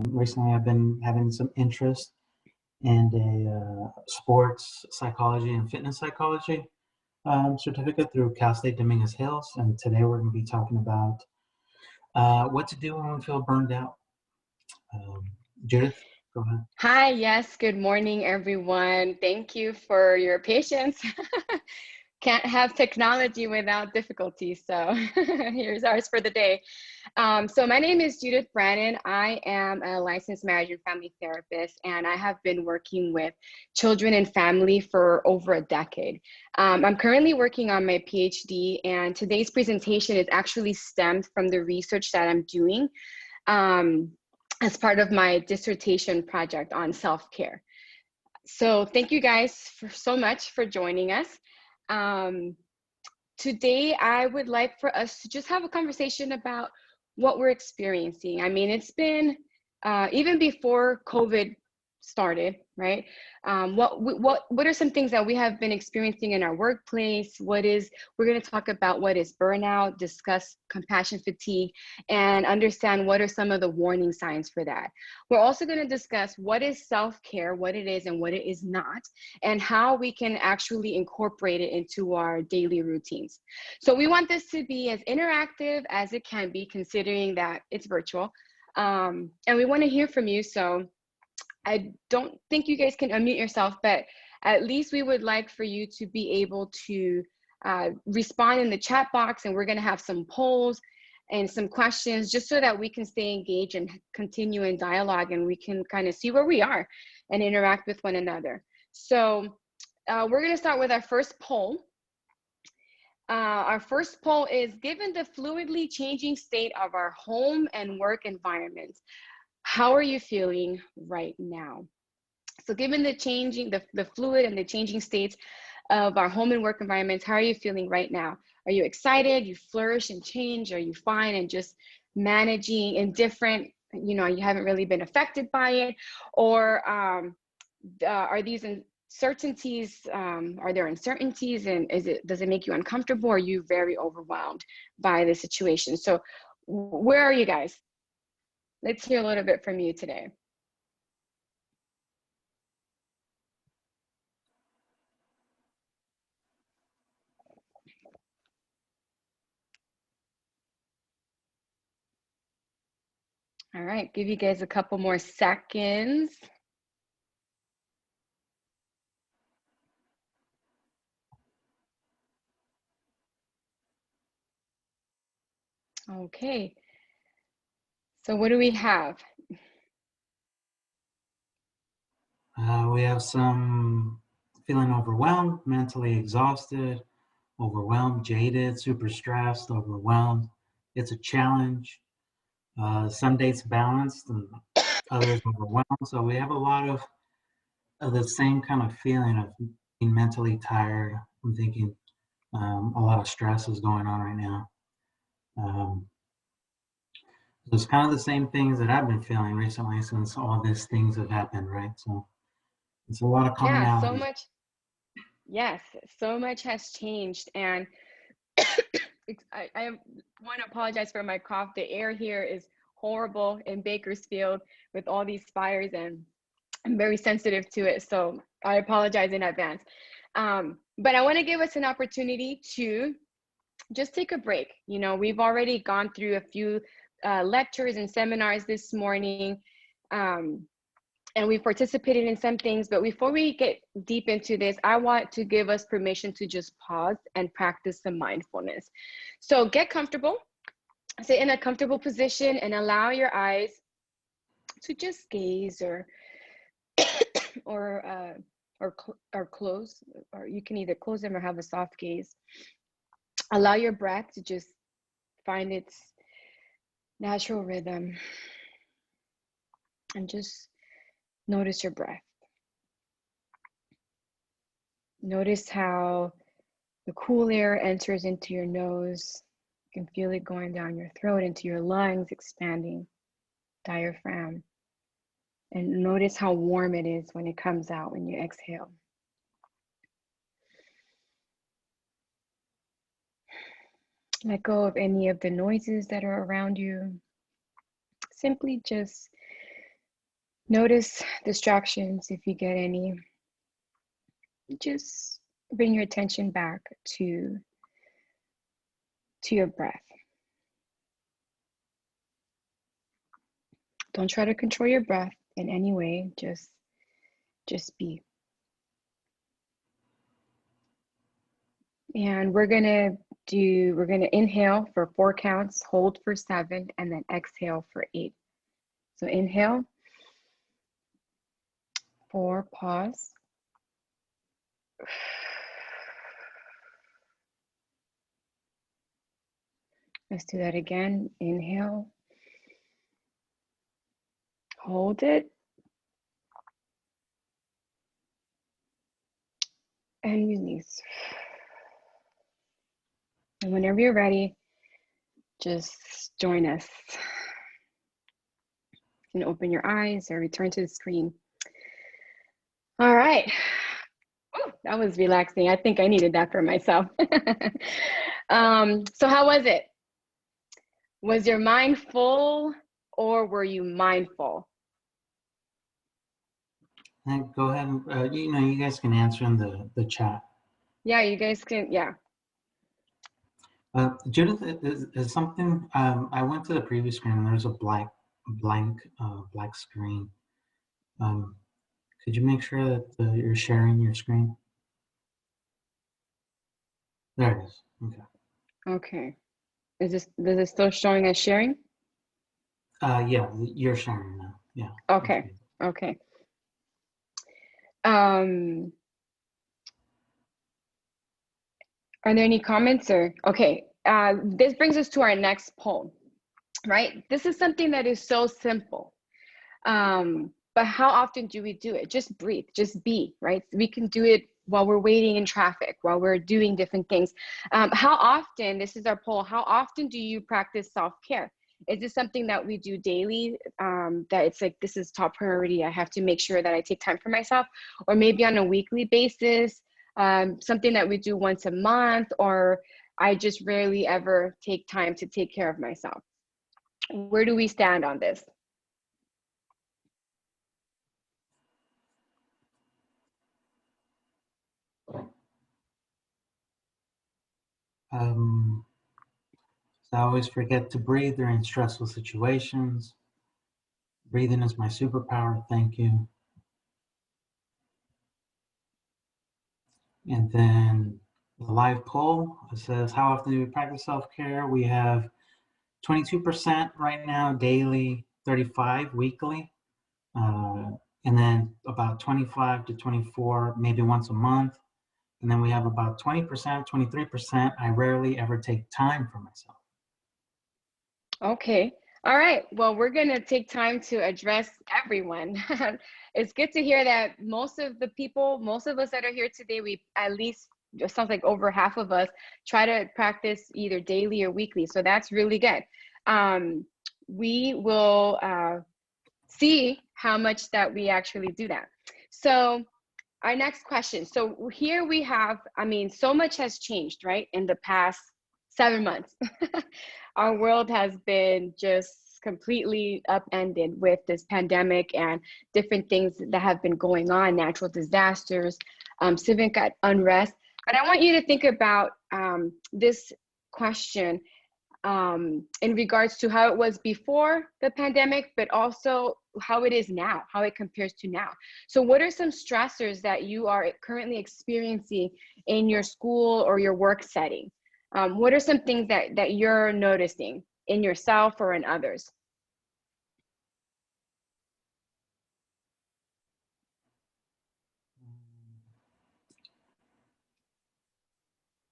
Recently, I've been having some interest in a sports psychology and fitness psychology certificate through Cal State Dominguez Hills. And today we're going to be talking about what to do when we feel burned out. Judith, go ahead. Hi, yes, good morning, everyone. Thank you for your patience. Can't have technology without difficulty, so here's ours for the day. So my name is Judith Brannon. I am a licensed marriage and family therapist, and I have been working with children and family for over a decade. I'm currently working on my PhD, and today's presentation is actually stemmed from the research that I'm doing as part of my dissertation project on self-care. So thank you guys so much for joining us. Today, I would like for us to just have a conversation about what we're experiencing. I mean, it's been, even before COVID started, right? What are some things that we have been experiencing in our workplace? We're going to talk about what is burnout, discuss compassion fatigue, and understand what are some of the warning signs for that. We're also going to discuss what is self-care, what it is and what it is not, and how we can actually incorporate it into our daily routines. So we want this to be as interactive as it can be, considering that it's virtual. And we want to hear from you. So I don't think you guys can unmute yourself, but at least we would like for you to be able to respond in the chat box, and we're going to have some polls and some questions just so that we can stay engaged and continue in dialogue, and we can kind of see where we are and interact with one another. So we're going to start with our first poll. Our first poll is, given the fluidly changing state of our home and work environments, how are you feeling right now? So given the changing, the fluid and the changing states of our home and work environments, how are you feeling right now? Are you excited? You flourish and change? Are you fine and just managing indifferent? You know, you haven't really been affected by it? Or are these uncertainties, are there uncertainties, and does it make you uncomfortable? Or are you very overwhelmed by the situation? So where are you guys? Let's hear a little bit from you today. All right, give you guys a couple more seconds. Okay, so what do we have? We have some feeling overwhelmed, mentally exhausted, overwhelmed, jaded, super stressed, overwhelmed. It's a challenge. Some days balanced and others overwhelmed. So we have a lot of the same kind of feeling of being mentally tired. I'm thinking a lot of stress is going on right now. It's kind of the same things that I've been feeling recently since all these things have happened, right? So it's a lot of commonality. Yeah, so much. Yes, so much has changed, and I want to apologize for my cough. The air here is horrible in Bakersfield with all these fires, and I'm very sensitive to it, so I apologize in advance. But I want to give us an opportunity to just take a break. You know, we've already gone through a few lectures and seminars this morning, and we participated in some things, but before we get deep into this, I want to give us permission to just pause and practice some mindfulness. So get comfortable, sit in a comfortable position, and allow your eyes to just gaze or close, or you can either close them or have a soft gaze. Allow your breath to just find its natural rhythm, and just notice your breath. Notice how the cool air enters into your nose. You can feel it going down your throat into your lungs, expanding, diaphragm. And notice how warm it is when it comes out when you exhale. Let go of any of the noises that are around you. Simply just Notice distractions if you get any. Just bring your attention back to your breath. Don't try to control your breath in any way, just be. And we're gonna inhale for 4 counts, hold for 7, and then exhale for 8. So inhale, 4, pause. Let's do that again. Inhale, hold it, and release. And whenever you're ready, just join us. You can open your eyes or return to the screen. All right. Oh, that was relaxing. I think I needed that for myself. So how was it? Was your mind full or were you mindful? Go ahead and, you guys can answer in the chat. Yeah, you guys can, yeah. Judith, is something, I went to the previous screen and there's a blank screen. Could you make sure that you're sharing your screen? There it is. Okay. Okay. Is it still showing as sharing? Yeah, you're sharing now. Yeah. Okay. Okay. Are there any comments or, okay. This brings us to our next poll, right? This is something that is so simple. But how often do we do it? Just breathe, just be, right? We can do it while we're waiting in traffic, while we're doing different things. How often, this is our poll, how often do you practice self-care? Is this something that we do daily, that it's like, this is top priority, I have to make sure that I take time for myself, or maybe on a weekly basis, something that we do once a month, or I just rarely ever take time to take care of myself? Where do we stand on this? So I always forget to breathe during stressful situations. Breathing is my superpower. Thank you. And then the live poll, it says, how often do we practice self-care? We have 22% right now daily, 35 weekly, and then about 25 to 24 maybe once a month. And then we have about 20%, 23%. I rarely ever take time for myself. Okay. All right. Well, we're going to take time to address everyone. It's good to hear that most of the people, most of us that are here today, we at least, it sounds like over half of us try to practice either daily or weekly. So that's really good. We will see how much that we actually do that. So our next question. So here we have, I mean, so much has changed, right? In the past 7 months. Our world has been just completely upended with this pandemic and different things that have been going on, natural disasters, civic unrest. But I want you to think about this question in regards to how it was before the pandemic, but also how it is now, how it compares to now. So what are some stressors that you are currently experiencing in your school or your work setting? What are some things that you're noticing in yourself or in others?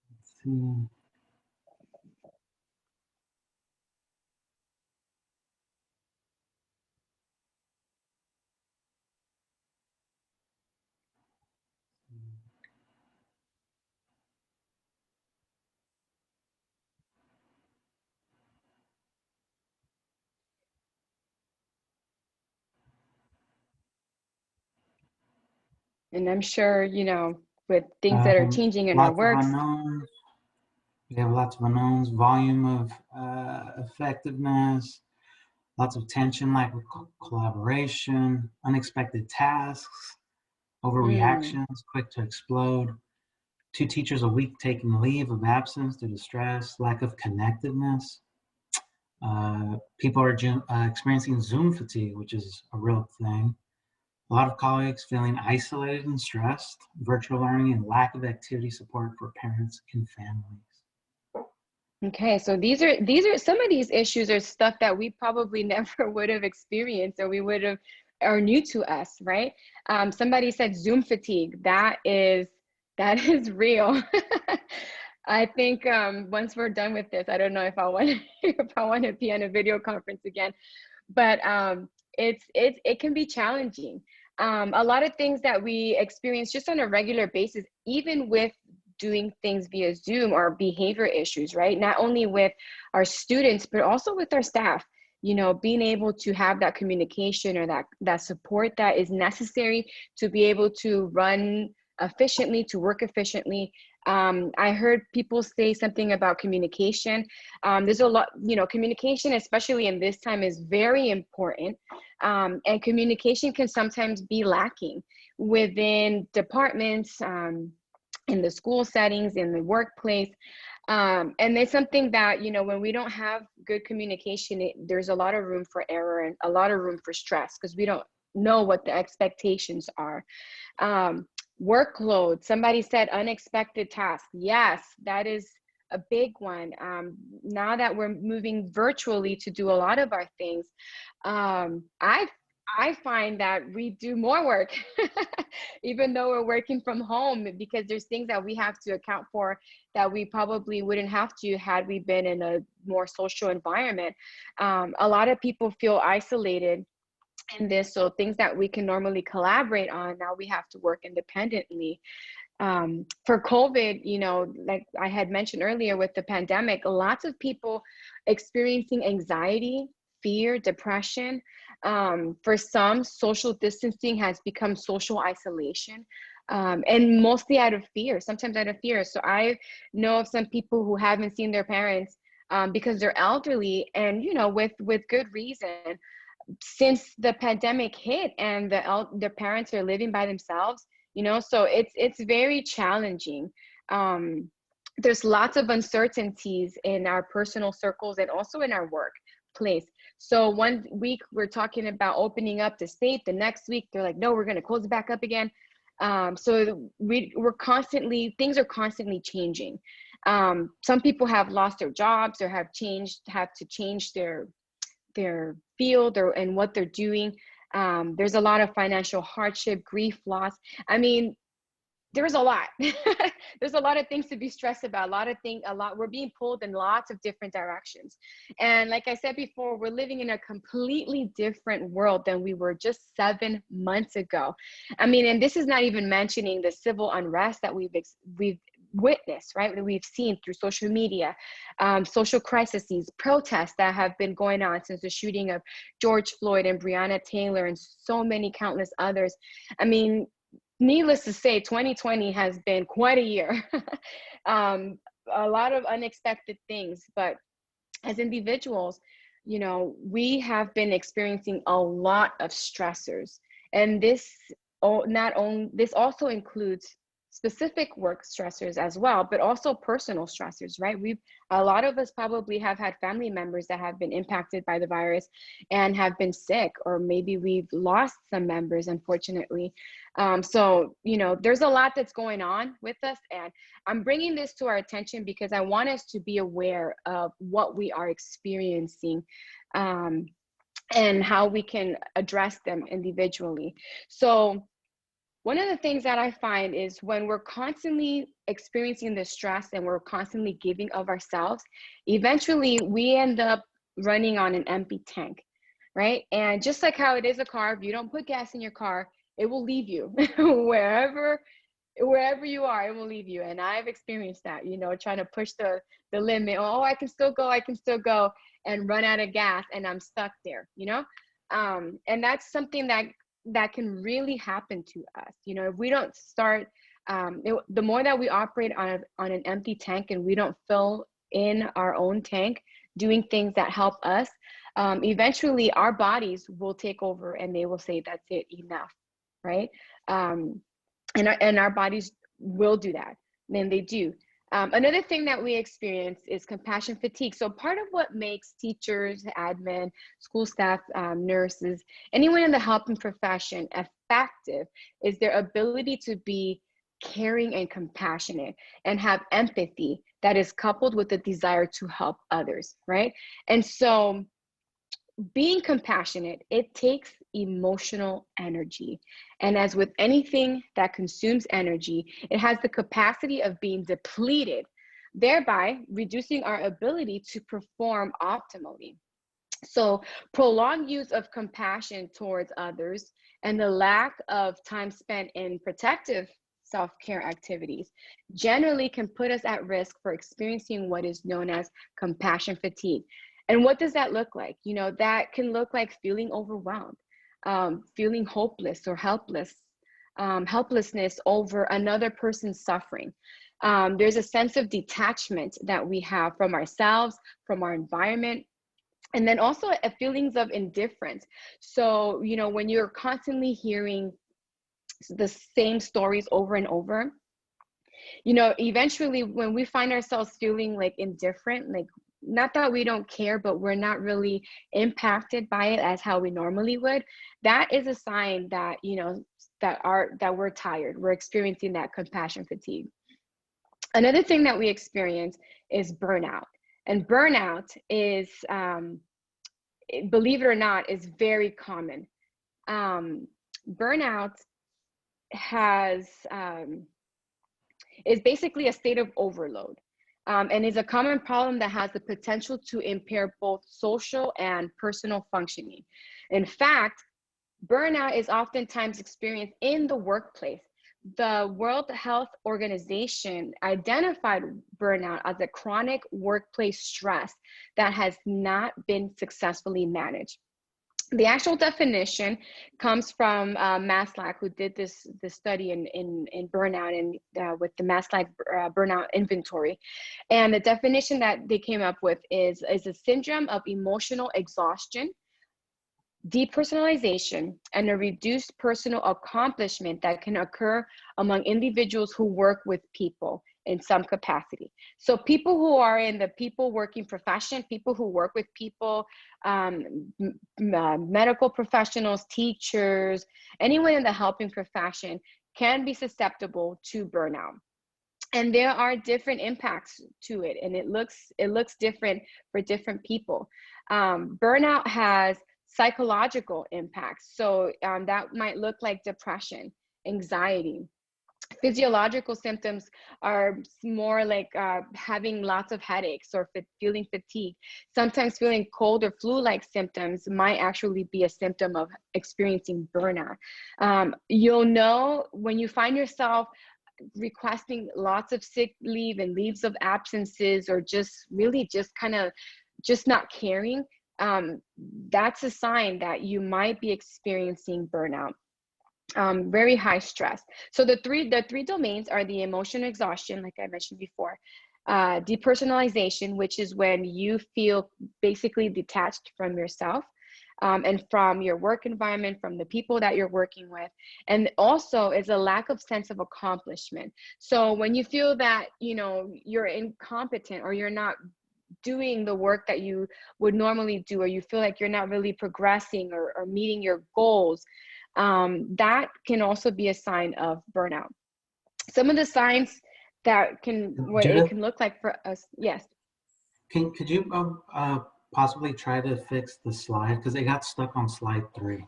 Let's see. And I'm sure, you know, with things that are changing in our Lots of works. unknowns. We have lots of unknowns, volume of effectiveness, Lots of tension, lack of collaboration, unexpected tasks, Mm. overreactions, quick to explode. 2 teachers a week taking leave of absence due to stress, lack of connectedness. People are experiencing Zoom fatigue, which is a real thing. A lot of colleagues feeling isolated and stressed, virtual learning, and lack of activity support for parents and families. Okay, so these are some of these issues are stuff that we probably never would have experienced, or we would have, are new to us, right? Somebody said Zoom fatigue. That is real. I think once we're done with this, I don't know if I want if I want to be on a video conference again, but it can be challenging. A lot of things that we experience just on a regular basis, even with doing things via Zoom, are behavior issues, right? Not only with our students, but also with our staff. You know, being able to have that communication or that support that is necessary to be able to run efficiently, to work efficiently. I heard people say something about communication. There's a lot, you know, communication, especially in this time, is very important. And communication can sometimes be lacking within departments, in the school settings, in the workplace. And there's something that, you know, when we don't have good communication, there's a lot of room for error and a lot of room for stress because we don't know what the expectations are. Workload, somebody said unexpected tasks. Yes, that is a big one. Now that we're moving virtually to do a lot of our things, I find that we do more work, even though we're working from home, because there's things that we have to account for that we probably wouldn't have to had we been in a more social environment. A lot of people feel isolated in this, so things that we can normally collaborate on, now we have to work independently. For COVID, you know, like I had mentioned earlier with the pandemic, lots of people experiencing anxiety, fear, depression. For some, social distancing has become social isolation, and mostly out of fear, sometimes out of fear. So I know of some people who haven't seen their parents because they're elderly, and you know, with good reason. Since the pandemic hit and the parents are living by themselves, you know, so it's very challenging. There's lots of uncertainties in our personal circles and also in our workplace. So one week we're talking about opening up the state, the next week they're like, no, we're going to close it back up again. So we're constantly, things are constantly changing. Some people have lost their jobs or have to change their field or and what they're doing. There's a lot of financial hardship, grief, loss. I mean, there's a lot. There's a lot of things to be stressed about. We're being pulled in lots of different directions. And like I said before, we're living in a completely different world than we were just 7 months ago. I mean, and this is not even mentioning the civil unrest that we've witnessed, right? That we've seen through social media, social crises, protests that have been going on since the shooting of George Floyd and Breonna Taylor and so many countless others. I mean, needless to say, 2020 has been quite a year. A lot of unexpected things, but as individuals, you know, we have been experiencing a lot of stressors. And this also includes specific work stressors as well, but also personal stressors, right? A lot of us probably have had family members that have been impacted by the virus and have been sick, or maybe we've lost some members, unfortunately. So, you know, there's a lot that's going on with us, and I'm bringing this to our attention because I want us to be aware of what we are experiencing, and how we can address them individually. So one of the things that I find is when we're constantly experiencing the stress and we're constantly giving of ourselves, eventually we end up running on an empty tank, right? And just like how it is a car, if you don't put gas in your car, it will leave you wherever you are, it will leave you. And I've experienced that, you know, trying to push the limit. Oh, I can still go, and run out of gas, and I'm stuck there, you know. And that's something that can really happen to us, you know, if we don't start. The more that we operate on an empty tank and we don't fill in our own tank doing things that help us, eventually our bodies will take over and they will say, that's it, enough, right? And our bodies will do that. Then they do. Another thing that we experience is compassion fatigue. So part of what makes teachers, admin, school staff, nurses, anyone in the helping profession effective is their ability to be caring and compassionate and have empathy that is coupled with the desire to help others, right? And so being compassionate, it takes emotional energy. And as with anything that consumes energy, it has the capacity of being depleted, thereby reducing our ability to perform optimally. So prolonged use of compassion towards others and the lack of time spent in protective self-care activities generally can put us at risk for experiencing what is known as compassion fatigue. And what does that look like? You know, that can look like feeling overwhelmed, feeling hopeless or helplessness over another person's suffering. There's a sense of detachment that we have from ourselves, from our environment, and then also feelings of indifference. So, you know, when you're constantly hearing the same stories over and over, you know, eventually when we find ourselves feeling like indifferent, like not that we don't care, but we're not really impacted by it as how we normally would, that is a sign that, you know, that we're tired, we're experiencing that compassion fatigue. Another thing that we experience is burnout. And burnout is, believe it or not, is very common. Burnout is basically a state of overload, and is a common problem that has the potential to impair both social and personal functioning. In fact, burnout is oftentimes experienced in the workplace. The World Health Organization identified burnout as a chronic workplace stress that has not been successfully managed. The actual definition comes from Maslach, who did this study in burnout and with the Maslach burnout inventory. And the definition that they came up with is a syndrome of emotional exhaustion, depersonalization, and a reduced personal accomplishment that can occur among individuals who work with people in some capacity. So people who are in the people working profession, people who work with people, medical professionals, teachers, anyone in the helping profession can be susceptible to burnout. And there are different impacts to it, and it looks different for different people. Burnout has psychological impacts. So that might look like depression, anxiety. Physiological symptoms are more like having lots of headaches or feeling fatigue. Sometimes feeling cold or flu-like symptoms might actually be a symptom of experiencing burnout. You'll know when you find yourself requesting lots of sick leave and leaves of absences, or just really just kind of just not caring. That's a sign that you might be experiencing burnout. Very high stress. So the three domains are the emotional exhaustion, like I mentioned before, depersonalization, which is when you feel basically detached from yourself and from your work environment, from the people that you're working with. And also is a lack of sense of accomplishment. So when you feel that, you know, you're incompetent or you're not doing the work that you would normally do, or you feel like you're not really progressing or meeting your goals, that can also be a sign of burnout. Some of the signs that what Judith, it can look like for us. Yes. could you possibly try to fix the slide, because it got stuck on slide 3.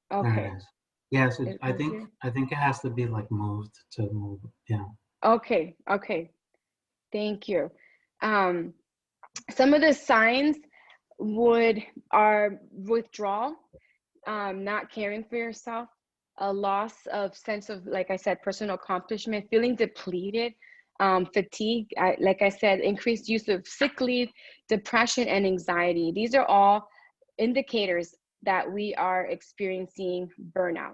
There Okay. it is. Yes, I Is think here? it has to be like moved to move. Yeah. Okay. Thank you. Some of the signs are withdrawal, not caring for yourself, a loss of sense of, like I said, personal accomplishment, feeling depleted, fatigue, like I said, increased use of sick leave, depression, and anxiety. These are all indicators that we are experiencing burnout.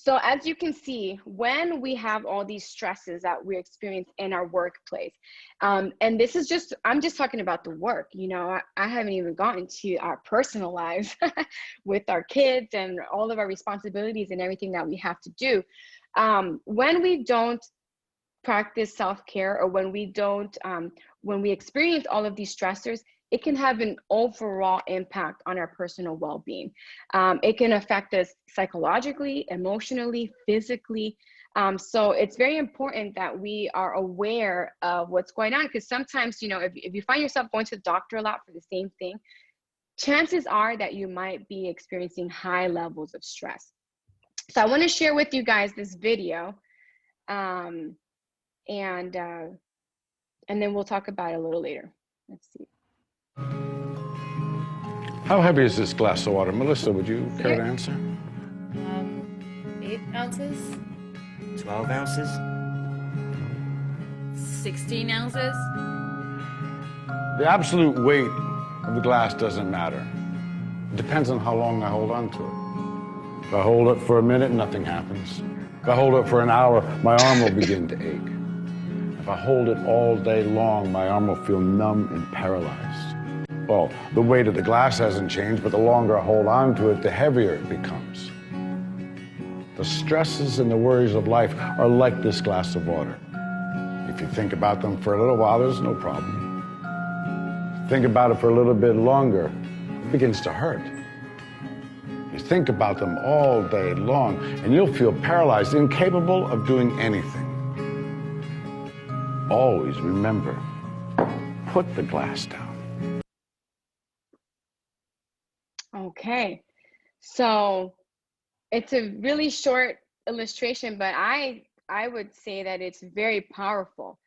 So as you can see, when we have all these stresses that we experience in our workplace, and this is just, I'm just talking about the work, you know, I haven't even gotten to our personal lives with our kids and all of our responsibilities and everything that we have to do. When we don't practice self-care, or when we don't, when we experience all of these stressors, it can have an overall impact on our personal well-being. It can affect us psychologically, emotionally, physically. So it's very important that we are aware of what's going on, because sometimes, you know, if you find yourself going to the doctor a lot for the same thing, chances are that you might be experiencing high levels of stress. So I want to share with you guys this video, and then we'll talk about it a little later. Let's see. How heavy is this glass of water? Melissa, would you care to answer? 8 ounces. 12 ounces. 16 ounces. The absolute weight of the glass doesn't matter. It depends on how long I hold on to it. If I hold it for a minute, nothing happens. If I hold it for an hour, my arm will begin to ache. If I hold it all day long, my arm will feel numb and paralyzed. Well, the weight of the glass hasn't changed, but the longer I hold on to it, the heavier it becomes. The stresses and the worries of life are like this glass of water. If you think about them for a little while, there's no problem. Think about it for a little bit longer, it begins to hurt. You think about them all day long, and you'll feel paralyzed, incapable of doing anything. Always remember, put the glass down. Okay, so it's a really short illustration, but I would say that it's very powerful.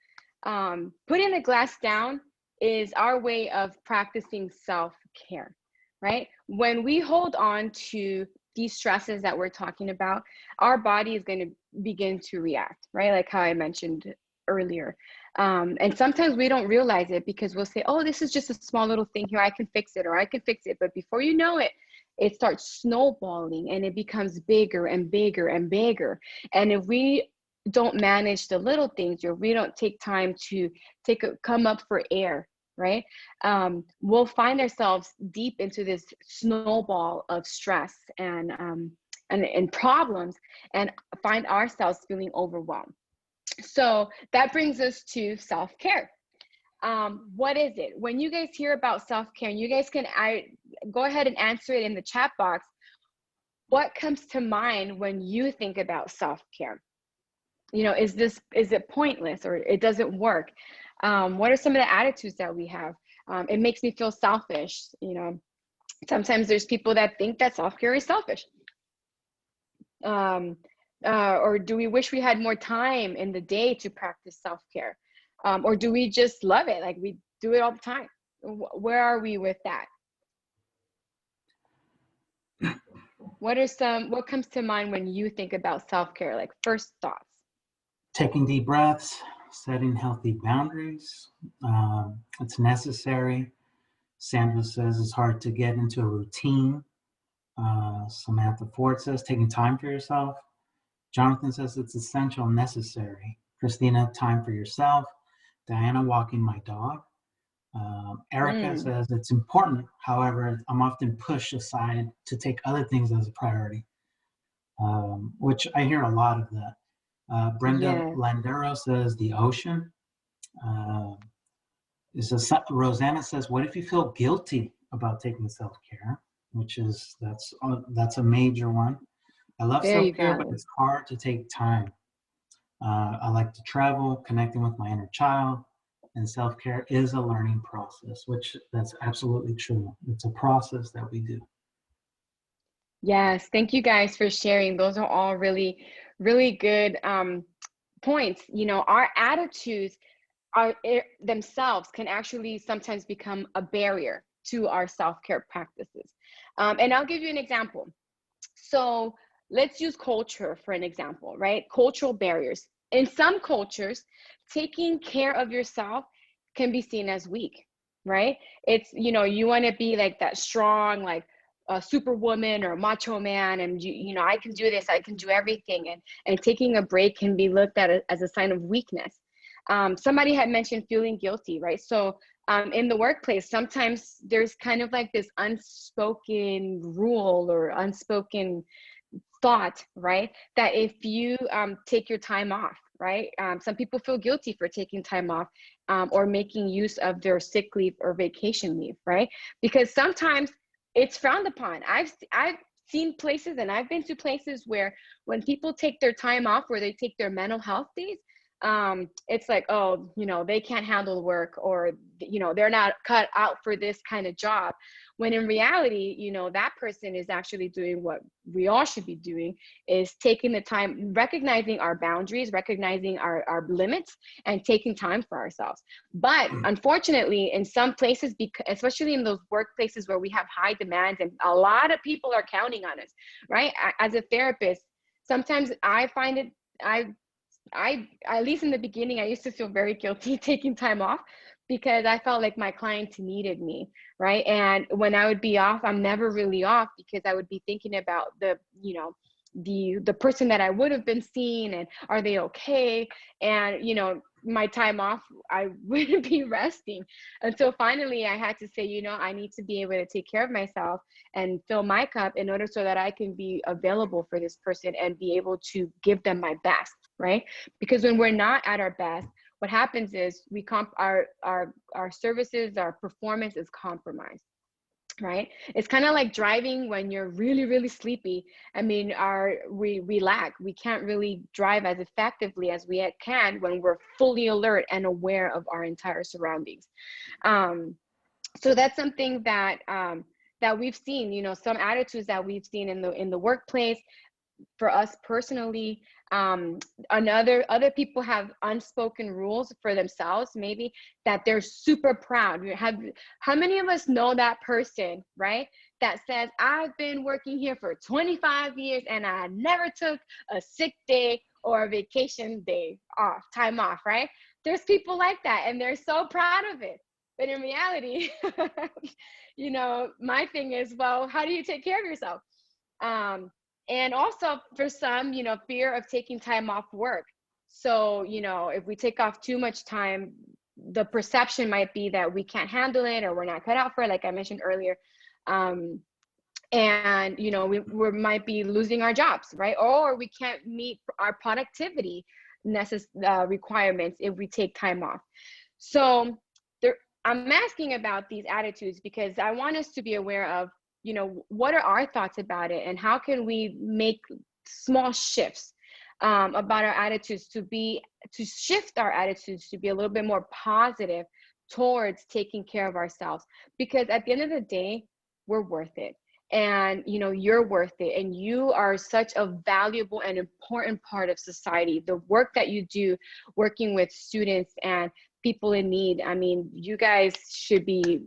Putting the glass down is our way of practicing self-care, right? When we hold on to these stresses that we're talking about, our body is going to begin to react, right? Like how I mentioned earlier. And sometimes we don't realize it, because we'll say, oh, this is just a small little thing here, I can fix it, or I can fix it. But before you know it, it starts snowballing, and it becomes bigger and bigger and bigger. And if we don't manage the little things, or we don't take time to come up for air, right? We'll find ourselves deep into this snowball of stress and problems, and find ourselves feeling overwhelmed. So that brings us to self-care. What is it? When you guys hear about self-care, and you guys can go ahead and answer it in the chat box, what comes to mind when you think about self-care? You know, is it pointless, or it doesn't work? What are some of the attitudes that we have? It makes me feel selfish. You know, sometimes there's people that think that self-care is selfish. Or do we wish we had more time in the day to practice self-care? Or do we just love it? Like, we do it all the time. Where are we with that? What comes to mind when you think about self-care? Like, first thoughts. Taking deep breaths, setting healthy boundaries. It's necessary. Sandra says it's hard to get into a routine. Samantha Ford says taking time for yourself. Jonathan says it's essential and necessary. Christina, time for yourself. Diana, walking my dog. Erica says it's important. However, I'm often pushed aside to take other things as a priority, which I hear a lot of that. Brenda Landero says the ocean. Rosanna says, what if you feel guilty about taking self-care? That's a major one. I love self-care, but it's hard to take time. I like to travel, connecting with my inner child, and self-care is a learning process, which that's absolutely true. It's a process that we do. Yes, thank you guys for sharing. Those are all really, really good points. You know, our attitudes themselves can actually sometimes become a barrier to our self-care practices. And I'll give you an example. So let's use culture for an example, right? Cultural barriers. In some cultures, taking care of yourself can be seen as weak, right? It's, you know, you want to be like that strong, like a superwoman or a macho man, and I can do this, I can do everything, and taking a break can be looked at as a sign of weakness. Somebody had mentioned feeling guilty, right? So in the workplace, sometimes there's kind of like this unspoken rule or unspoken thought, right? That if you take your time off, right? Some people feel guilty for taking time off or making use of their sick leave or vacation leave, right? Because sometimes it's frowned upon. I've seen places, and I've been to places where when people take their time off, where they take their mental health days, it's like, oh, they can't handle work, or they're not cut out for this kind of job, when in reality, that person is actually doing what we all should be doing, is taking the time, recognizing our boundaries, recognizing our limits, and taking time for ourselves. But unfortunately, in some places, especially in those workplaces where we have high demands and a lot of people are counting on us, right? As a therapist, sometimes I find it, I at least in the beginning, I used to feel very guilty taking time off, because I felt like my clients needed me, right? And when I would be off, I'm never really off, because I would be thinking about the person that I would have been seeing, and are they okay? And my time off, I wouldn't be resting until finally I had to say, I need to be able to take care of myself and fill my cup in order so that I can be available for this person and be able to give them my best, right? Because when we're not at our best, what happens is our services, our performance is compromised, right? It's kind of like driving when you're really, really sleepy. I mean, we lag. We can't really drive as effectively as we can when we're fully alert and aware of our entire surroundings. So that's something that that we've seen. Some attitudes that we've seen in the workplace. For us personally, other people have unspoken rules for themselves, maybe, that they're super proud. How many of us know that person, right? That says, I've been working here for 25 years and I never took a sick day or a vacation day off, time off, right? There's people like that, and they're so proud of it. But in reality, my thing is, well, how do you take care of yourself? And also for some, fear of taking time off work. So, if we take off too much time, the perception might be that we can't handle it, or we're not cut out for it, like I mentioned earlier. And, we might be losing our jobs, right? Or we can't meet our productivity requirements if we take time off. So I'm asking about these attitudes because I want us to be aware of, what are our thoughts about it, and how can we make small shifts about our attitudes to shift our attitudes to be a little bit more positive towards taking care of ourselves. Because at the end of the day, we're worth it. And, you're worth it. And you are such a valuable and important part of society. The work that you do working with students and people in need, I mean, you guys should be,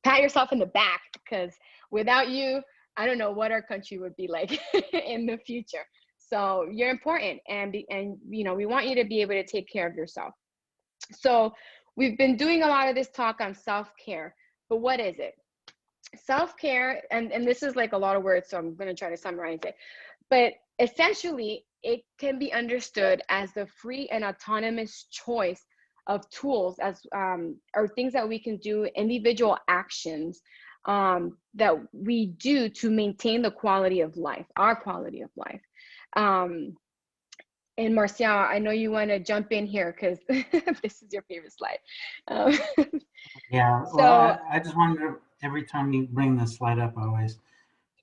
pat yourself in the back, because without you, I don't know what our country would be like in the future. So you're important, and we want you to be able to take care of yourself. So we've been doing a lot of this talk on self-care, but what is it? Self-care, and this is like a lot of words, so I'm going to try to summarize it. But essentially, it can be understood as the free and autonomous choice of tools or things that we can do, individual actions that we do to maintain the quality of life, our quality of life. And Marcial, I know you want to jump in here because this is your favorite slide. Yeah, well, I just wanted to, every time you bring this slide up, I always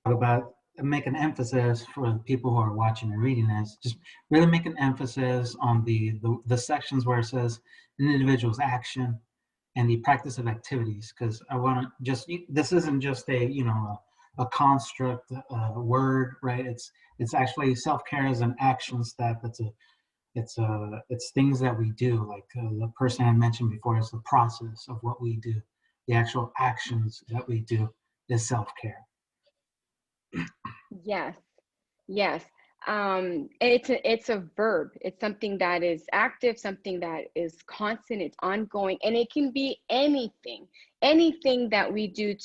talk about, make an emphasis for the people who are watching and reading this, just really make an emphasis on the sections where it says an individual's action and the practice of activities, because I want to just, this isn't just a construct, a word, right? It's actually self-care as an action step. It's things that we do, like the person I mentioned before, is the process of what we do. The actual actions that we do is self-care. Yes. It's a verb. It's something that is active, something that is constant, it's ongoing, and it can be anything that we do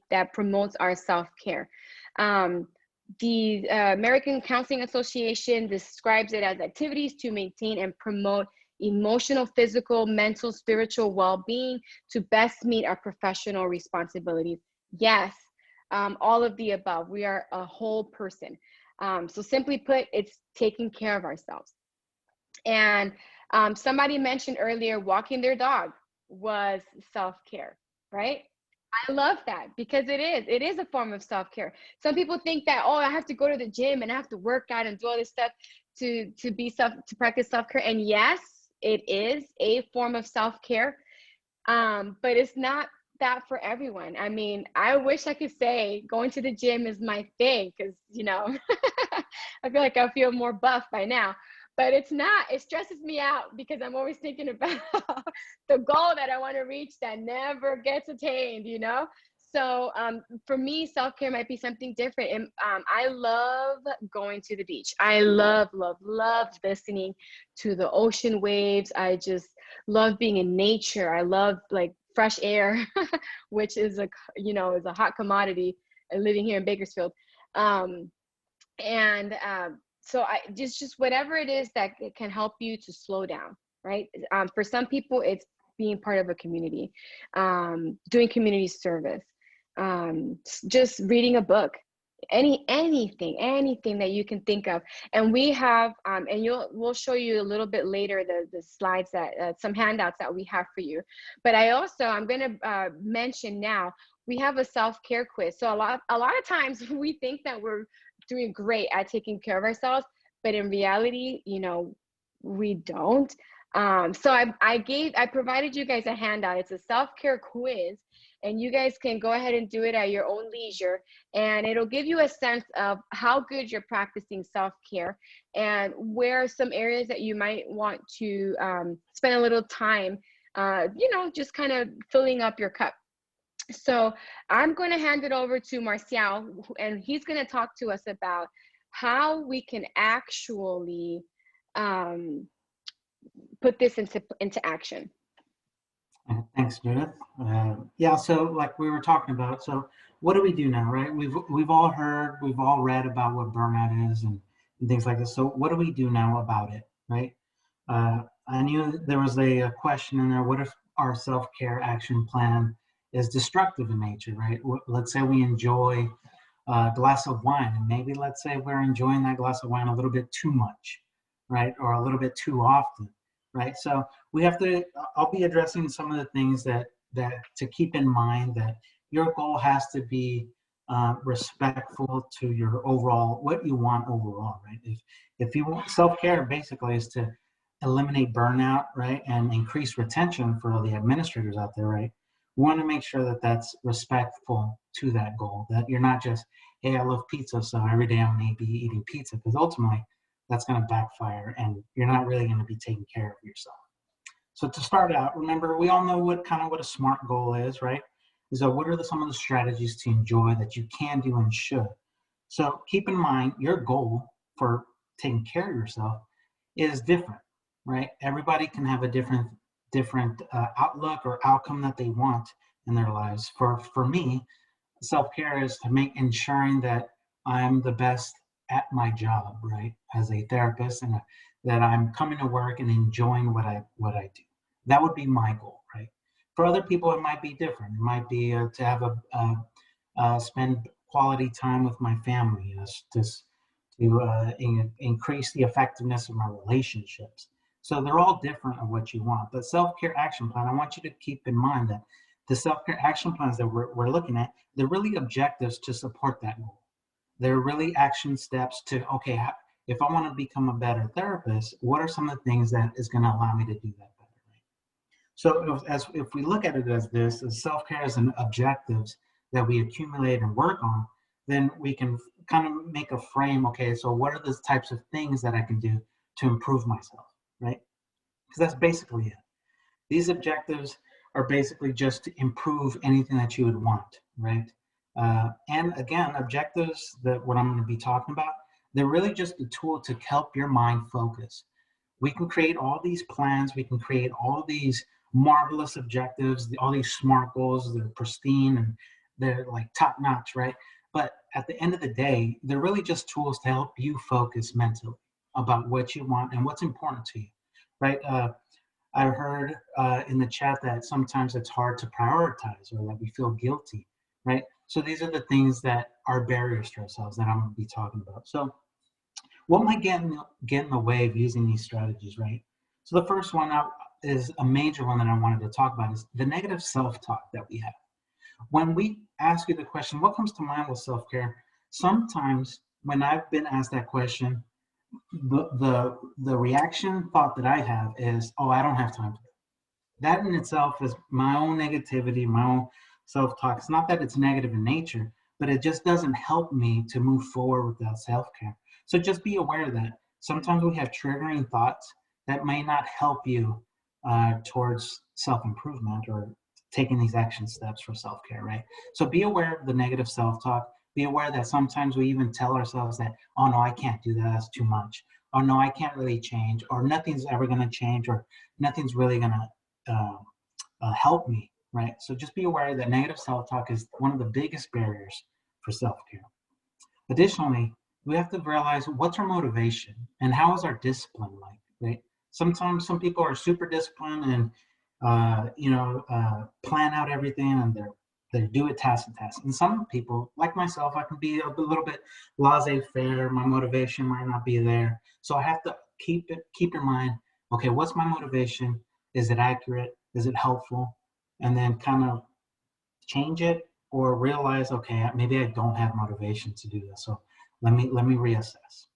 that promotes our self-care. The American Counseling Association describes it as activities to maintain and promote emotional, physical, mental, spiritual well-being to best meet our professional responsibilities. Yes, all of the above. We are a whole person. So simply put, it's taking care of ourselves. And somebody mentioned earlier, walking their dog was self-care, right? I love that because it is a form of self-care. Some people think that, oh, I have to go to the gym and I have to work out and do all this stuff to practice self-care. And yes, it is a form of self-care, but it's not that for everyone. I mean, I wish I could say going to the gym is my thing because, you know, I feel like I feel more buff by now. But it's not. It stresses me out because I'm always thinking about the goal that I want to reach that never gets attained, you know? So for me, self-care might be something different. And I love going to the beach. I love listening to the ocean waves. I just love being in nature. I love like fresh air, which is a hot commodity living here in Bakersfield. So I just whatever it is that it can help you to slow down, right? For some people, it's being part of a community, doing community service, just reading a book, anything that you can think of. And we have, and we'll show you a little bit later the slides that some handouts that we have for you. But I'm going to mention now, we have a self-care quiz. So a lot of times we think that we're doing great at taking care of ourselves, but in reality, you know, we don't. So I provided you guys a handout. It's a self-care quiz, and you guys can go ahead and do it at your own leisure, and it'll give you a sense of how good you're practicing self-care and where are some areas that you might want to spend a little time, just kind of filling up your cup. So I'm going to hand it over to Marcial, and he's going to talk to us about how we can actually put this into action. Thanks, Judith. Yeah, so like we were talking about, so what do we do now, right? We've all heard, we've all read about what burnout is and things like this. So what do we do now about it, right? I knew there was a question in there. What if our self-care action plan is destructive in nature, right? Let's say we enjoy a glass of wine, and maybe let's say we're enjoying that glass of wine a little bit too much, right? Or a little bit too often, right? So I'll be addressing some of the things that to keep in mind, that your goal has to be respectful to your overall, what you want overall, right? If you want, self-care basically is to eliminate burnout, right? And increase retention for the administrators out there, right? We want to make sure that that's respectful to that goal, that you're not just, hey, I love pizza, so every day I'm going to be eating pizza, because ultimately that's going to backfire and you're not really going to be taking care of yourself. So to start out, remember, we all know what a SMART goal is, right? So what are some of the strategies to enjoy that you can do and should? So keep in mind, your goal for taking care of yourself is different, right? Everybody can have a different outlook or outcome that they want in their lives. For me, self-care is to ensuring that I'm the best at my job, right? As a therapist, and that I'm coming to work and enjoying what I do. That would be my goal, right? For other people, it might be different. It might be to have spend quality time with my family, to increase the effectiveness of my relationships. So they're all different of what you want. But self-care action plan, I want you to keep in mind that the self-care action plans that we're looking at, they're really objectives to support that goal. They're really action steps to, okay, if I want to become a better therapist, what are some of the things that is going to allow me to do that better? Right? So if we look at it as this, as self-care as an objectives that we accumulate and work on, then we can kind of make a frame, okay, so what are the types of things that I can do to improve myself? Right? Because that's basically it. These objectives are basically just to improve anything that you would want, right? And again, objectives, that what I'm going to be talking about, They're really just a tool to help your mind focus. We can create all these plans, we can create all these marvelous objectives, all these SMART goals, they're pristine and they're like top notch, right? But at the end of the day, they're really just tools to help you focus mentally about what you want and what's important to you, right? I heard in the chat that sometimes it's hard to prioritize or that we feel guilty, right? So these are the things that are barriers to ourselves that I'm going to be talking about. So what might get in the way of using these strategies, right? So the first one is a major one that I wanted to talk about is the negative self-talk that we have. When we ask you the question, what comes to mind with self-care? Sometimes when I've been asked that question, the reaction thought that I have is, oh, I don't have time for that. That in itself is my own negativity, my own self-talk. It's not that it's negative in nature, but it just doesn't help me to move forward with that self-care. So just be aware that sometimes we have triggering thoughts that may not help you towards self-improvement or taking these action steps for self-care, right? So be aware of the negative self-talk. Be aware that sometimes we even tell ourselves that, oh no, I can't do that, that's too much. Or no, I can't really change, or nothing's ever gonna change, or nothing's really gonna help me, right? So just be aware that negative self-talk is one of the biggest barriers for self-care. Additionally, we have to realize what's our motivation and how is our discipline like, right? Sometimes some people are super disciplined and plan out everything and they do it task to task. And some people, like myself, I can be a little bit laissez-faire. My motivation might not be there, so I have to keep in mind. Okay, what's my motivation? Is it accurate? Is it helpful? And then kind of change it or realize, okay, maybe I don't have motivation to do this. So let me reassess.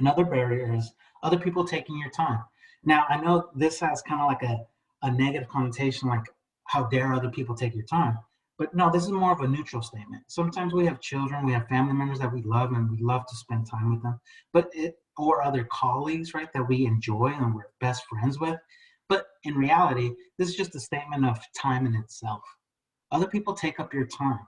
Another barrier is other people taking your time. Now, I know this has kind of like a negative connotation, like how dare other people take your time? But no, this is more of a neutral statement. Sometimes we have children, we have family members that we love and we love to spend time with them, or other colleagues, right, that we enjoy and we're best friends with. But in reality, this is just a statement of time in itself. Other people take up your time.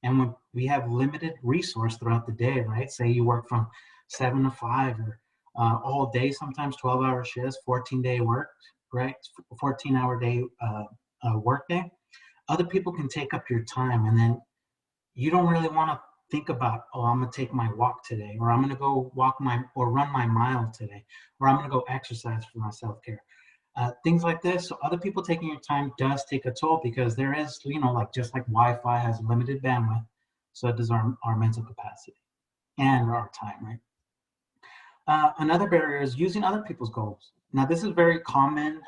And when we have limited resource throughout the day, right? Say you work from 7 to 5 or all day, sometimes 12-hour shifts, 14-day work, right? 14-hour day work day. Other people can take up your time and then you don't really want to think about, oh, I'm going to take my walk today, or I'm going to go run my mile today, or I'm going to go exercise for my self-care. Things like this. So other people taking your time does take a toll because there is, like just like Wi-Fi has limited bandwidth, so does our mental capacity and our time, right? Another barrier is using other people's goals. Now, this is very common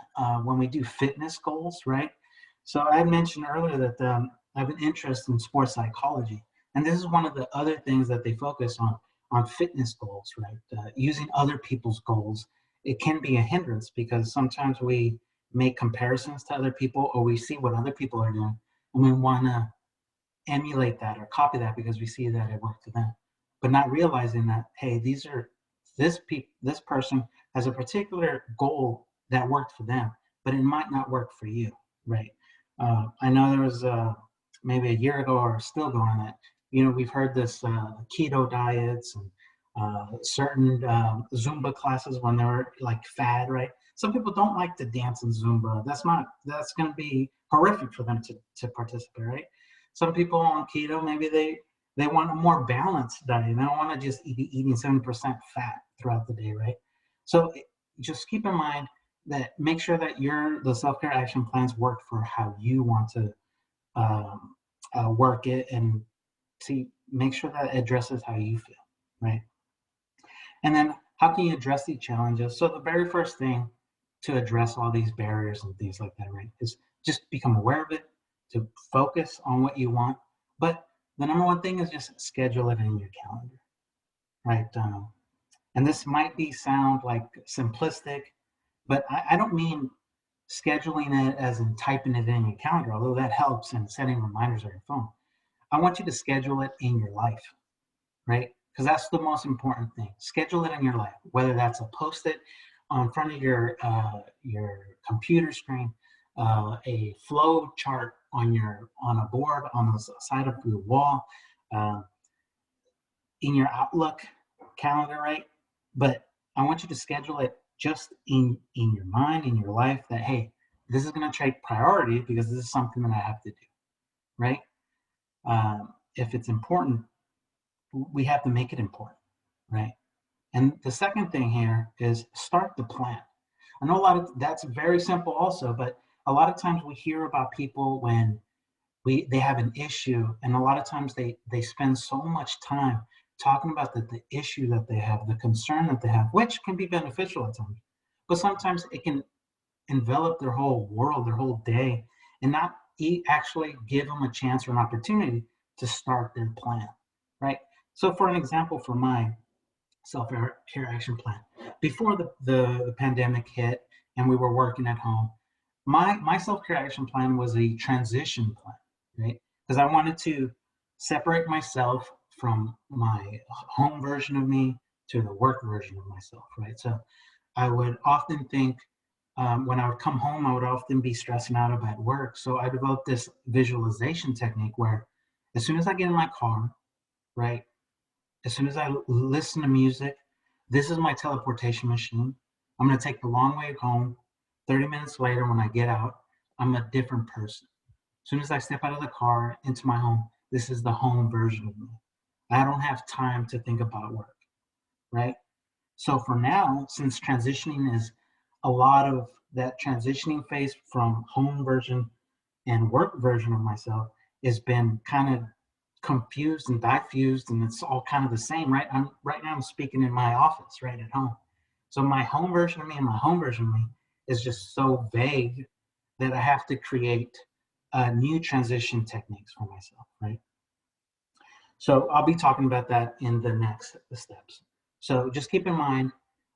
when we do fitness goals, right? So I mentioned earlier that I have an interest in sports psychology, and this is one of the other things that they focus on fitness goals, right? Using other people's goals. It can be a hindrance because sometimes we make comparisons to other people or we see what other people are doing and we want to emulate that or copy that because we see that it worked for them, but not realizing that, hey, this person has a particular goal that worked for them, but it might not work for you, right? I know there was maybe a year ago or still going that, we've heard this keto diets and certain Zumba classes when they're like fad, right? Some people don't like to dance in Zumba. That's going to be horrific for them to participate, right? Some people on keto, maybe they want a more balanced diet. They don't want to just be eating 7% fat throughout the day, right? So just keep in mind that make sure that the self-care action plans work for how you want to work it and make sure that it addresses how you feel, right? And then how can you address these challenges? So the very first thing to address all these barriers and things like that, right, is just become aware of it, to focus on what you want. But the number one thing is just schedule it in your calendar, right? And this might sound like simplistic, but I don't mean scheduling it as in typing it in your calendar, although that helps and setting reminders on your phone. I want you to schedule it in your life, right? Because that's the most important thing. Schedule it in your life, whether that's a post-it in front of your computer screen, a flow chart on a board on the side of your wall, in your Outlook calendar, right? But I want you to schedule it just in your mind, in your life, that, hey, this is going to take priority because this is something that I have to do, right? If it's important, we have to make it important, right? And the second thing here is start the plan. I know a lot of that's very simple also, but a lot of times we hear about people when they have an issue, and a lot of times they spend so much time talking about the issue that they have, the concern that they have, which can be beneficial at times, but sometimes it can envelop their whole world, their whole day, and not actually give them a chance or an opportunity to start their plan, right? So for an example, for my self-care action plan, before the pandemic hit and we were working at home, my self-care action plan was a transition plan, right? Because I wanted to separate myself from my home version of me to the work version of myself, right? So I would often think, when I would come home, I would often be stressing out about work. So I developed this visualization technique where as soon as I get in my car, right, as soon as I listen to music, this is my teleportation machine. I'm going to take the long way home. 30 minutes later, when I get out, I'm a different person. As soon as I step out of the car into my home, this is the home version of me. I don't have time to think about work, right? So for now, since transitioning is a lot of that transitioning phase from home version and work version of myself has been kind of confused and diffused, and it's all kind of the same, right? Right now I'm speaking in my office, right at home. So my home version of me and my home version of me is just so vague that I have to create new transition techniques for myself, right? So I'll be talking about that in the next steps. So just keep in mind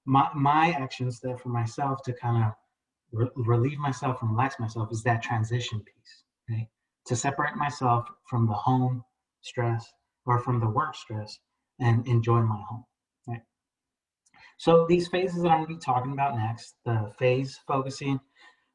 my action step for myself to kind of relieve myself and relax myself is that transition piece, right? To separate myself from the home stress or from the work stress and enjoy my home, right? So these phases that I'm going to be talking about next, the phase focusing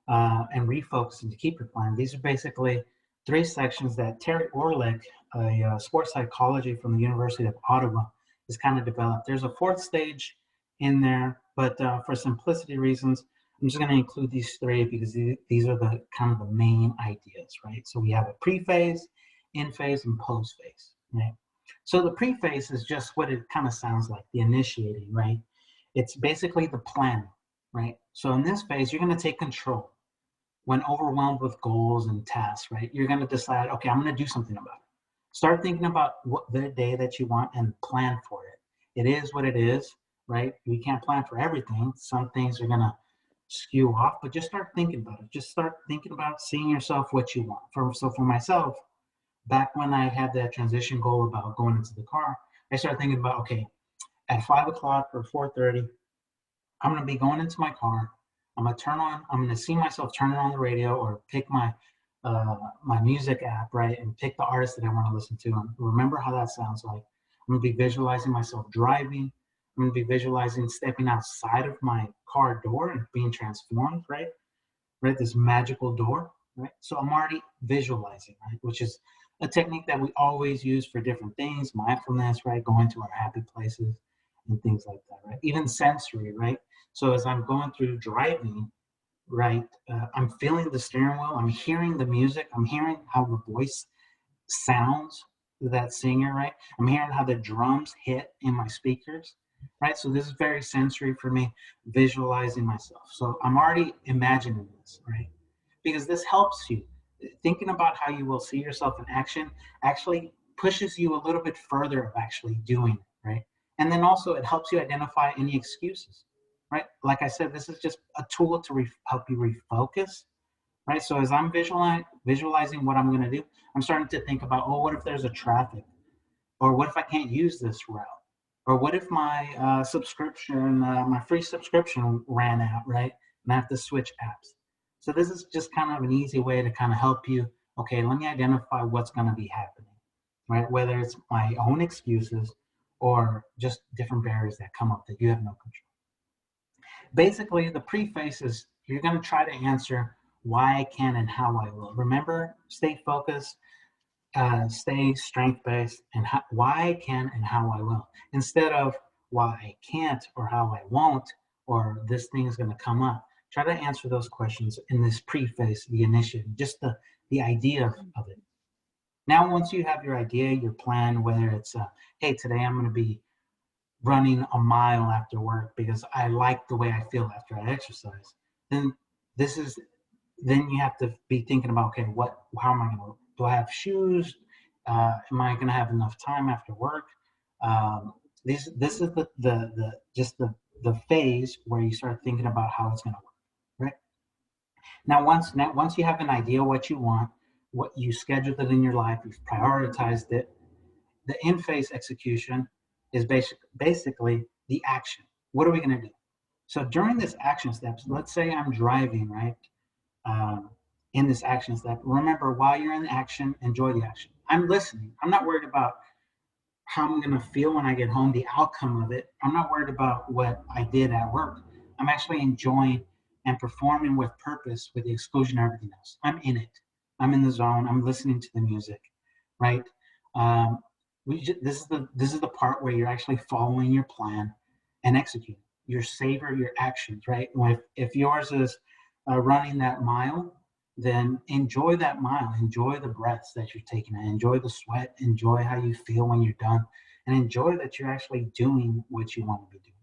and refocusing to keep your plan, these are basically three sections that Terry Orlick, a sports psychology from the University of Ottawa, has kind of developed. There's a fourth stage in there, but for simplicity reasons, I'm just going to include these three because these are the kind of the main ideas, right? So we have a pre-phase, in-phase, and post-phase, right? So the pre-phase is just what it kind of sounds like, the initiating, right? It's basically the plan, right? So in this phase, you're going to take control. When overwhelmed with goals and tasks, right? You're going to decide, okay, I'm going to do something about it. Start thinking about what the day that you want and plan for it. It is what it is, right? We can't plan for everything. Some things are going to skew off, but just start thinking about it. Just start thinking about seeing yourself what you want. So for myself, back when I had that transition goal about going into the car, I started thinking about, okay, at 5 o'clock or 4:30, I'm going to be going into my car. I'm going to see myself turning on the radio or pick my my music app, right, and pick the artist that I want to listen to and remember how that sounds like. I'm going to be visualizing myself driving. I'm going to be visualizing stepping outside of my car door and being transformed, right? Right, this magical door, right? So I'm already visualizing, right, which is a technique that we always use for different things, mindfulness, right, going to our happy places and things like that, right? Even sensory, right? So as I'm going through driving, right, I'm feeling the steering wheel, I'm hearing the music, I'm hearing how the voice sounds, that singer, right? I'm hearing how the drums hit in my speakers, right? So this is very sensory for me, visualizing myself. So I'm already imagining this, right? Because this helps you. Thinking about how you will see yourself in action actually pushes you a little bit further of actually doing it, right? And then also it helps you identify any excuses, right? Like I said, this is just a tool to help you refocus, right? So as I'm visualizing what I'm going to do, I'm starting to think about, oh, what if there's a traffic? Or what if I can't use this route? Or what if my subscription, my free subscription ran out, right? And I have to switch apps. So this is just kind of an easy way to kind of help you, okay, let me identify what's going to be happening, right? Whether it's my own excuses or just different barriers that come up that you have no control. Basically, the preface is you're going to try to answer why I can and how I will. Remember, stay focused, stay strength-based, and why I can and how I will. Instead of why I can't or how I won't, or this thing is going to come up. Try to answer those questions in this preface, the initiative, just the idea of it. Now, once you have your idea, your plan, whether it's, hey, today I'm going to be running a mile after work because I like the way I feel after I exercise, then then you have to be thinking about, okay, how am I going to, do I have shoes? Am I going to have enough time after work? This is the phase where you start thinking about how it's going to work, right? Now, once you have an idea what you want, what you scheduled it in your life, you've prioritized it, the in-phase execution is basically the action. What are we going to do? So during this action steps, let's say I'm driving, right? In this action step, remember, while you're in action, enjoy the action. I'm listening. I'm not worried about how I'm going to feel when I get home, the outcome of it. I'm not worried about what I did at work. I'm actually enjoying and performing with purpose with the exclusion of everything else. I'm in it. I'm in the zone. I'm listening to the music, right? This is the part where you're actually following your plan and executing. You savor your actions, right? If yours is running that mile, then enjoy that mile. Enjoy the breaths that you're taking. Enjoy the sweat. Enjoy how you feel when you're done, and enjoy that you're actually doing what you want to be doing.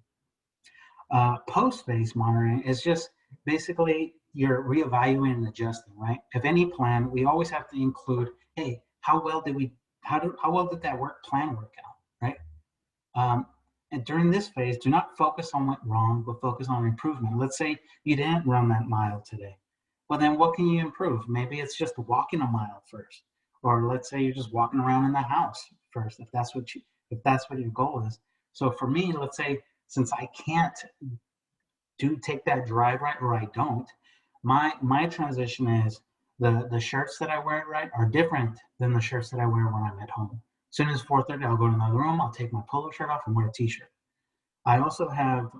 Post-phase monitoring is just basically you're reevaluating and adjusting, right? If any plan, we always have to include, hey, how well did that plan work out, right? And during this phase, do not focus on what wrong, but focus on improvement. Let's say you didn't run that mile today. Well, then what can you improve? Maybe it's just walking a mile first, or let's say you're just walking around in the house first, if that's what your goal is. So for me, let's say since I can't take that drive right, or I don't, my transition is the shirts that I wear right are different than the shirts that I wear when I'm at home. As soon as 4:30, I'll go to another room. I'll take my polo shirt off and wear a t-shirt. I also have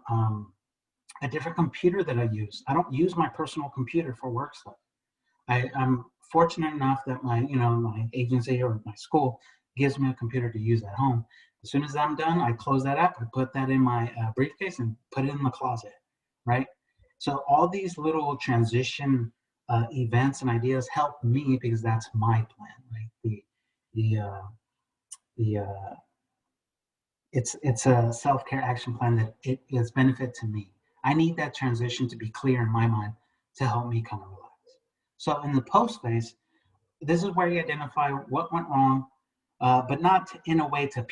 a different computer that I use. I don't use my personal computer for work stuff. I'm fortunate enough that my agency or my school gives me a computer to use at home. As soon as I'm done, I close that up, I put that in my briefcase and put it in the closet, right? So all these little transition events and ideas help me because that's my plan, right? It's a self-care action plan that it is benefit to me. I need that transition to be clear in my mind to help me kind of relax. So in the post phase, this is where you identify what went wrong, but not in a way to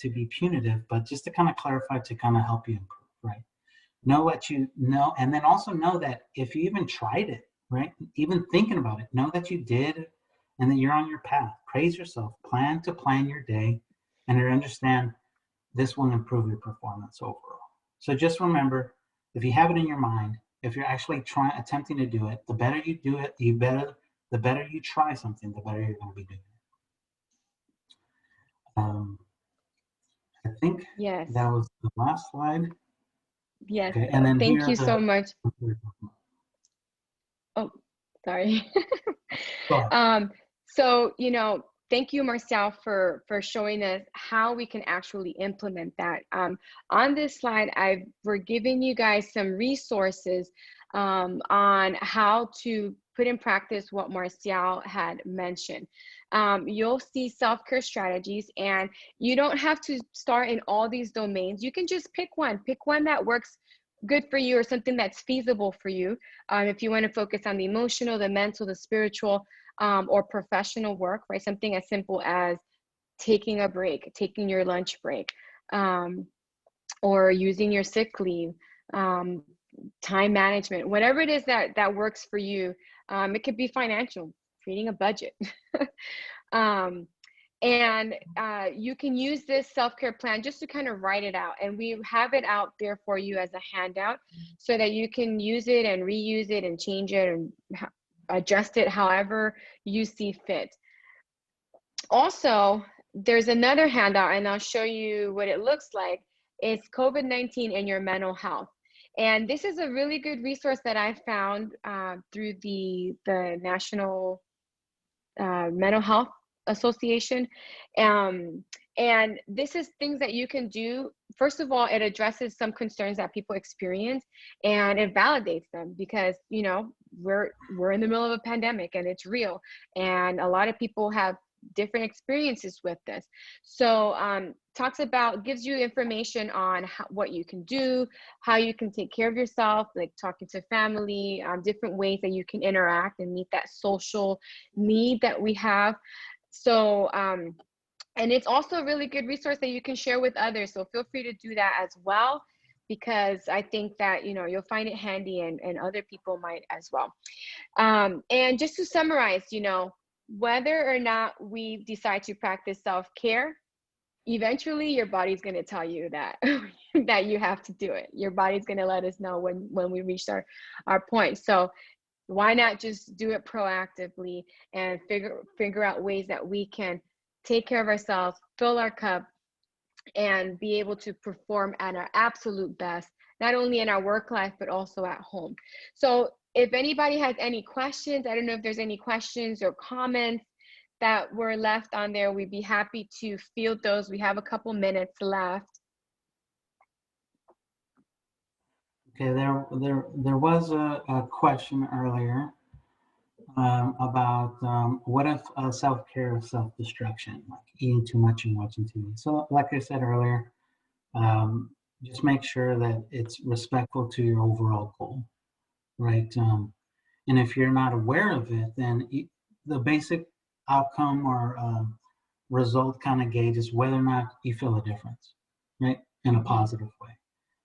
be punitive, but just to kind of clarify, to kind of help you improve, right? Know what you know, and then also know that if you even tried it, right? Even thinking about it, know that you did, and that you're on your path. Praise yourself. Plan your day, and to understand this will improve your performance overall. So just remember, if you have it in your mind, if you're actually attempting to do it, the better you do it, the better you try something, the better you're going to be doing it. I think Yes. that was the last slide. Yes. Okay, and then Thank you so much. Oh, sorry. So, thank you, Marcial, for showing us how we can actually implement that. On this slide, we're giving you guys some resources on how to put in practice what Marcial had mentioned. You'll see self-care strategies, and you don't have to start in all these domains. You can just pick one that works good for you, or something that's feasible for you. If you want to focus on the emotional, the mental, the spiritual, or professional work, right? Something as simple as taking a break, taking your lunch break, or using your sick leave, time management, whatever it is that works for you. It could be financial, creating a budget. And you can use this self-care plan just to kind of write it out, and we have it out there for you as a handout so that you can use it and reuse it and change it and adjust it however you see fit. Also, there's another handout, and I'll show you what it looks like. It's COVID-19 and your mental health. And this is a really good resource that I found through the National Mental Health Association. And And this is things that you can do. First of all, it addresses some concerns that people experience, and it validates them, because, you know, we're in the middle of a pandemic and it's real. And a lot of people have different experiences with this. So talks about, gives you information on what you can do, how you can take care of yourself, like talking to family, different ways that you can interact and meet that social need that we have. So and it's also a really good resource that you can share with others. So feel free to do that as well, because I think that, you know, you'll find it handy, and other people might as well. And just to summarize, you know, whether or not we decide to practice self-care, eventually your body's going to tell you that that you have to do it. Your body's going to let us know when we reach our point. So why not just do it proactively and figure out ways that we can take care of ourselves, fill our cup, and be able to perform at our absolute best, not only in our work life, but also at home. So if anybody has any questions, I don't know if there's any questions or comments that were left on there, we'd be happy to field those. We have a couple minutes left. Okay, there was a question earlier about what if self-care is self-destruction, like eating too much and watching TV. So like I said earlier, just make sure that it's respectful to your overall goal, right? And if you're not aware of it, then the basic outcome or result kind of gauges whether or not you feel a difference, right? In a positive way.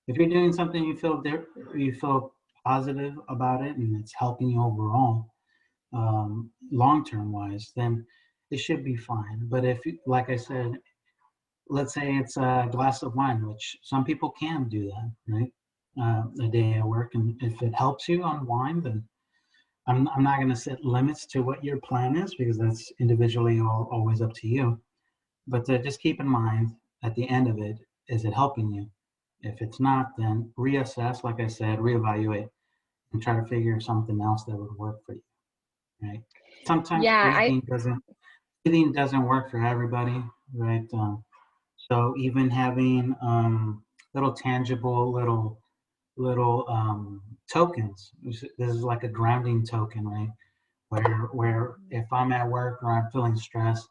If you're doing something you feel positive about it and it's helping you overall, long-term wise, then it should be fine. But if, like I said, let's say it's a glass of wine, which some people can do that, right? A day at work, and if it helps you unwind, then I'm not going to set limits to what your plan is, because that's individually always up to you. But just keep in mind, at the end of it, is it helping you? If it's not, then reassess, like I said, reevaluate, and try to figure something else that would work for you, right? Sometimes breathing doesn't work for everybody, right? So even having little tangible, little tokens. This is like a grounding token, right? Where if I'm at work or I'm feeling stressed,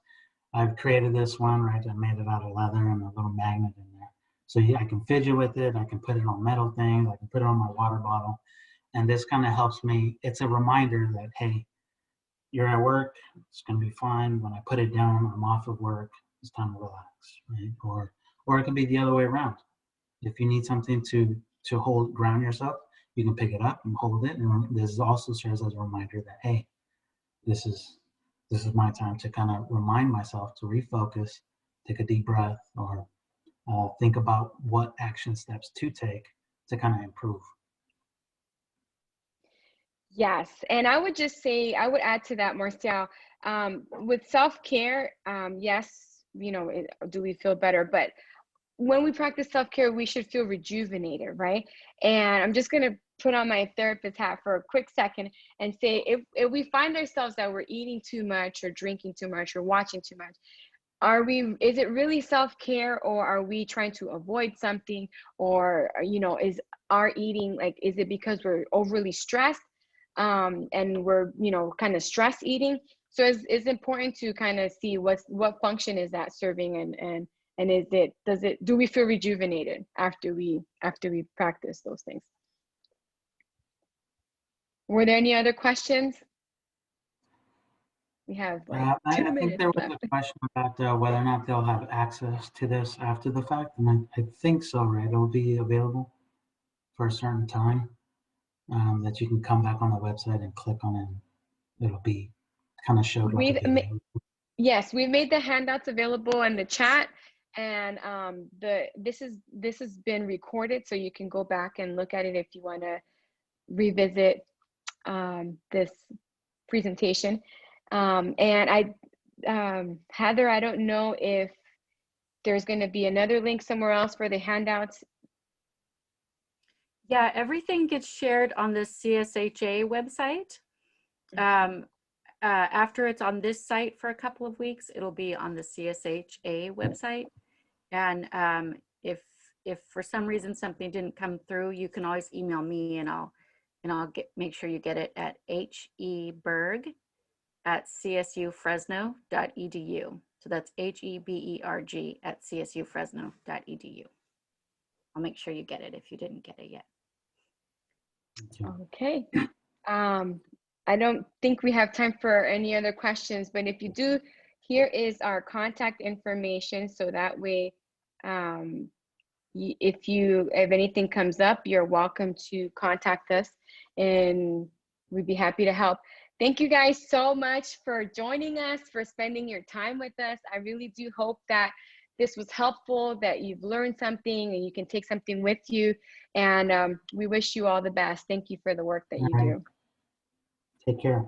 I've created this one, right? I made it out of leather and a little magnet in there. So yeah, I can fidget with it. I can put it on metal things. I can put it on my water bottle. And this kind of helps me. It's a reminder that, hey, you're at work. It's going to be fine. When I put it down, I'm off of work. It's time to relax, right? Or it can be the other way around. If you need something to ground yourself, you can pick it up and hold it. And this also serves as a reminder that, hey, this is my time to kind of remind myself to refocus, take a deep breath, or think about what action steps to take to kind of improve. Yes, and I would just say, I would add to that, Marcial, with self-care, yes, you know, do we feel better? But when we practice self-care, we should feel rejuvenated, right? And I'm just going to put on my therapist hat for a quick second and say, if we find ourselves that we're eating too much or drinking too much or watching too much, is it really self-care, or are we trying to avoid something? Or, you know, is our eating, like, is it because we're overly stressed and we're, you know, kind of stress eating? So it's important to kind of see what function is that serving, and do we feel rejuvenated after we practice those things? Were there any other questions? We have like 2 minutes. I think there was left. a question about whether or not they'll have access to this after the fact, and I think so, right? It'll be available for a certain time that you can come back on the website and click on it. And it'll be kind of showed like a video. Yes, we've made the handouts available in the chat, and this has been recorded, so you can go back and look at it if you want to revisit this presentation. And Heather, I don't know if there's going to be another link somewhere else for the handouts. Yeah, everything gets shared on the CSHA website. after it's on this site for a couple of weeks, it'll be on the CSHA website. And if for some reason something didn't come through, you can always email me, and I'll make sure you get it at heberg@csufresno.edu. So that's HEBERG@csufresno.edu. I'll make sure you get it if you didn't get it yet. Okay. I don't think we have time for any other questions, but if you do, here is our contact information. So that way, if anything comes up, you're welcome to contact us and we'd be happy to help. Thank you guys so much for joining us, for spending your time with us. I really do hope that this was helpful, that you've learned something and you can take something with you. And we wish you all the best. Thank you for the work that you do. Take care.